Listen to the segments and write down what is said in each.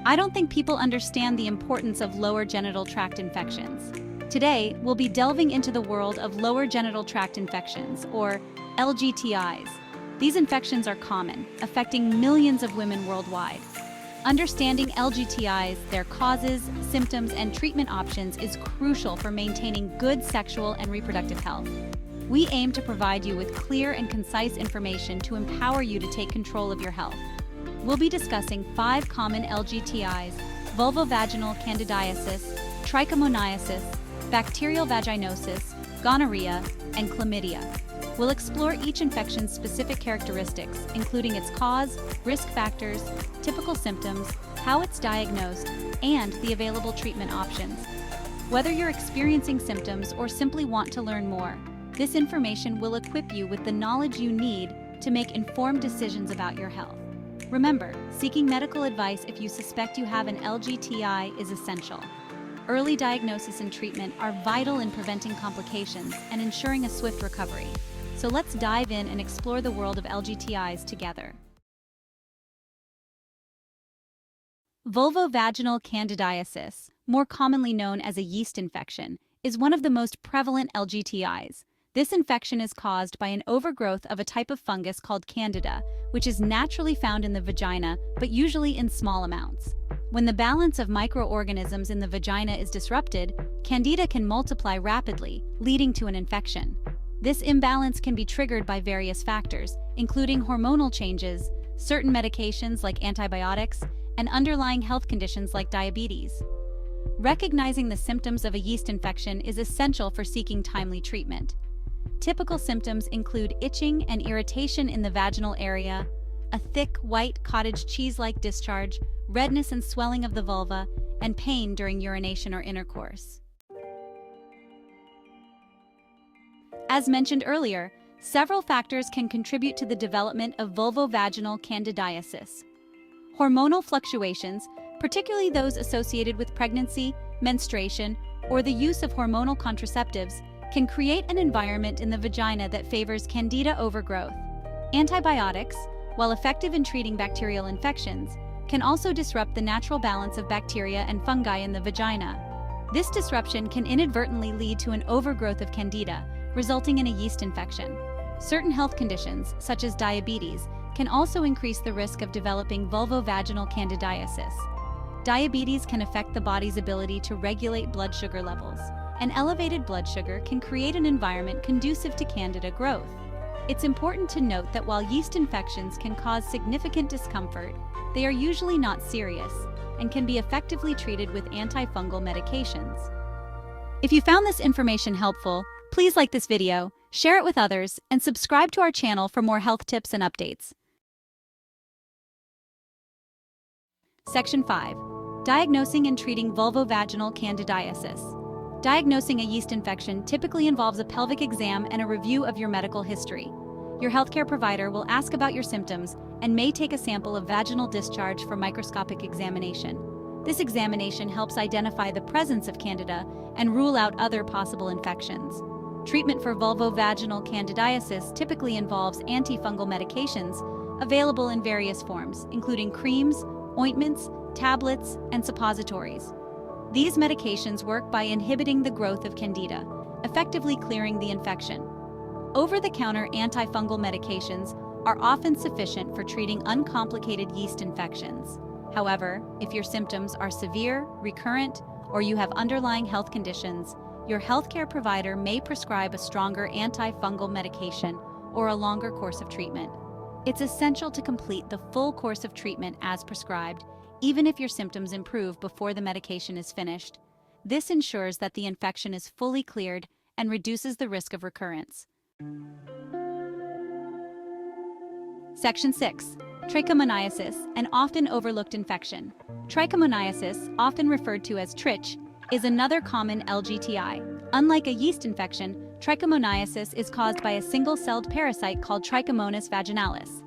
I don't think people understand the importance of lower genital tract infections. Today, we'll be delving into the world of lower genital tract infections, or LGTIs. These infections are common, affecting millions of women worldwide. Understanding LGTIs, their causes, symptoms, and treatment options is crucial for maintaining good sexual and reproductive health. We aim to provide you with clear and concise information to empower you to take control of your health. We'll be discussing 5 common LGTIs: vulvovaginal candidiasis, trichomoniasis, bacterial vaginosis, gonorrhea, and chlamydia. We'll explore each infection's specific characteristics, including its cause, risk factors, typical symptoms, how it's diagnosed, and the available treatment options. Whether you're experiencing symptoms or simply want to learn more, this information will equip you with the knowledge you need to make informed decisions about your health. Remember, seeking medical advice if you suspect you have an LGTI is essential. Early diagnosis and treatment are vital in preventing complications and ensuring a swift recovery. So let's dive in and explore the world of LGTIs together. Vulvovaginal candidiasis, more commonly known as a yeast infection, is one of the most prevalent LGTIs. This infection is caused by an overgrowth of a type of fungus called Candida, which is naturally found in the vagina, but usually in small amounts. When the balance of microorganisms in the vagina is disrupted, Candida can multiply rapidly, leading to an infection. This imbalance can be triggered by various factors, including hormonal changes, certain medications like antibiotics, and underlying health conditions like diabetes. Recognizing the symptoms of a yeast infection is essential for seeking timely treatment. Typical symptoms include itching and irritation in the vaginal area, a thick, white, cottage cheese-like discharge, redness and swelling of the vulva, and pain during urination or intercourse. As mentioned earlier, several factors can contribute to the development of vulvovaginal candidiasis. Hormonal fluctuations, particularly those associated with pregnancy, menstruation, or the use of hormonal contraceptives, can create an environment in the vagina that favors Candida overgrowth. Antibiotics, while effective in treating bacterial infections, can also disrupt the natural balance of bacteria and fungi in the vagina. This disruption can inadvertently lead to an overgrowth of Candida, resulting in a yeast infection. Certain health conditions, such as diabetes, can also increase the risk of developing vulvovaginal candidiasis. Diabetes can affect the body's ability to regulate blood sugar levels. An elevated blood sugar can create an environment conducive to Candida growth. It's important to note that while yeast infections can cause significant discomfort, they are usually not serious and can be effectively treated with antifungal medications. If you found this information helpful, please like this video, share it with others, and subscribe to our channel for more health tips and updates. Section 5. Diagnosing and treating vulvovaginal candidiasis. Diagnosing a yeast infection typically involves a pelvic exam and a review of your medical history. Your healthcare provider will ask about your symptoms and may take a sample of vaginal discharge for microscopic examination. This examination helps identify the presence of Candida and rule out other possible infections. Treatment for vulvovaginal candidiasis typically involves antifungal medications available in various forms, including creams, ointments, tablets, and suppositories. These medications work by inhibiting the growth of Candida, effectively clearing the infection. Over-the-counter antifungal medications are often sufficient for treating uncomplicated yeast infections. However, if your symptoms are severe, recurrent, or you have underlying health conditions, your healthcare provider may prescribe a stronger antifungal medication or a longer course of treatment. It's essential to complete the full course of treatment as prescribed, even if your symptoms improve before the medication is finished. This ensures that the infection is fully cleared and reduces the risk of recurrence. Section 6. Trichomoniasis, an often overlooked infection. Trichomoniasis, often referred to as trich, is another common LGTI. Unlike a yeast infection, trichomoniasis is caused by a single-celled parasite called Trichomonas vaginalis.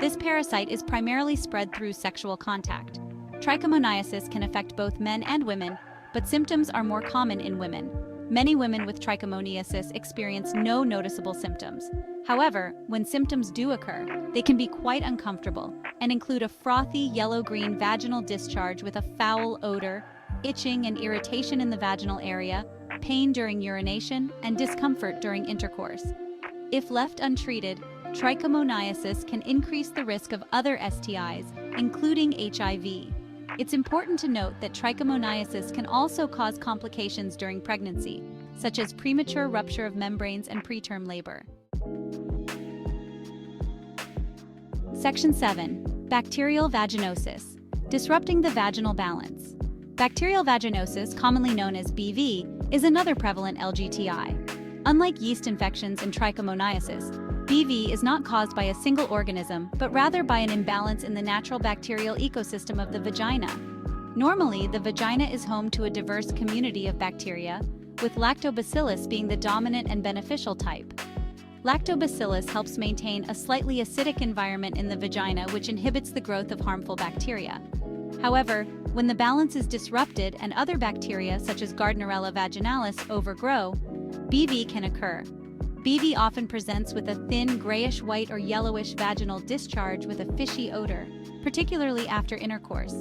This parasite is primarily spread through sexual contact. Trichomoniasis can affect both men and women, but symptoms are more common in women. Many women with trichomoniasis experience no noticeable symptoms. However, when symptoms do occur, they can be quite uncomfortable and include a frothy yellow-green vaginal discharge with a foul odor, itching and irritation in the vaginal area, pain during urination, and discomfort during intercourse. If left untreated, trichomoniasis can increase the risk of other STIs, including HIV. It's important to note that trichomoniasis can also cause complications during pregnancy, such as premature rupture of membranes and preterm labor. Section 7. Bacterial Vaginosis. Disrupting the vaginal balance. Bacterial vaginosis, commonly known as BV, is another prevalent LGTI. Unlike yeast infections and trichomoniasis, BV is not caused by a single organism, but rather by an imbalance in the natural bacterial ecosystem of the vagina. Normally, the vagina is home to a diverse community of bacteria, with lactobacillus being the dominant and beneficial type. Lactobacillus helps maintain a slightly acidic environment in the vagina, which inhibits the growth of harmful bacteria. However, when the balance is disrupted and other bacteria, such as Gardnerella vaginalis, overgrow, BV can occur. BV often presents with a thin grayish-white or yellowish vaginal discharge with a fishy odor, particularly after intercourse.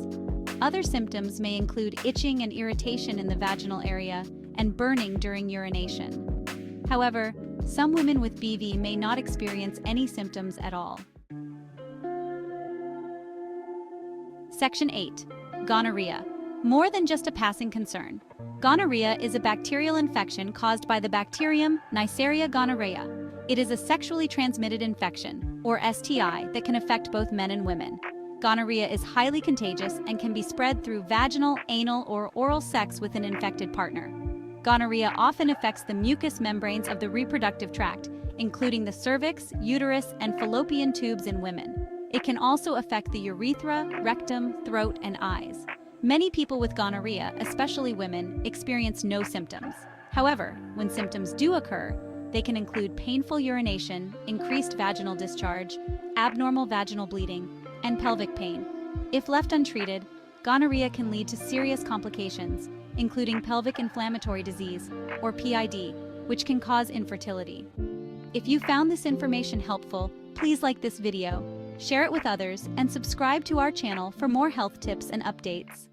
Other symptoms may include itching and irritation in the vaginal area and burning during urination. However, some women with BV may not experience any symptoms at all. Section 8. Gonorrhea. More than just a passing concern. Gonorrhea is a bacterial infection caused by the bacterium Neisseria gonorrhoeae. It is a sexually transmitted infection, or STI, that can affect both men and women. Gonorrhea is highly contagious and can be spread through vaginal, anal, or oral sex with an infected partner. Gonorrhea often affects the mucous membranes of the reproductive tract, including the cervix, uterus, and fallopian tubes in women. It can also affect the urethra, rectum, throat, and eyes. Many people with gonorrhea, especially women, experience no symptoms. However, when symptoms do occur, they can include painful urination, increased vaginal discharge, abnormal vaginal bleeding, and pelvic pain. If left untreated, gonorrhea can lead to serious complications, including pelvic inflammatory disease, or PID, which can cause infertility. If you found this information helpful, please like this video, share it with others, and subscribe to our channel for more health tips and updates.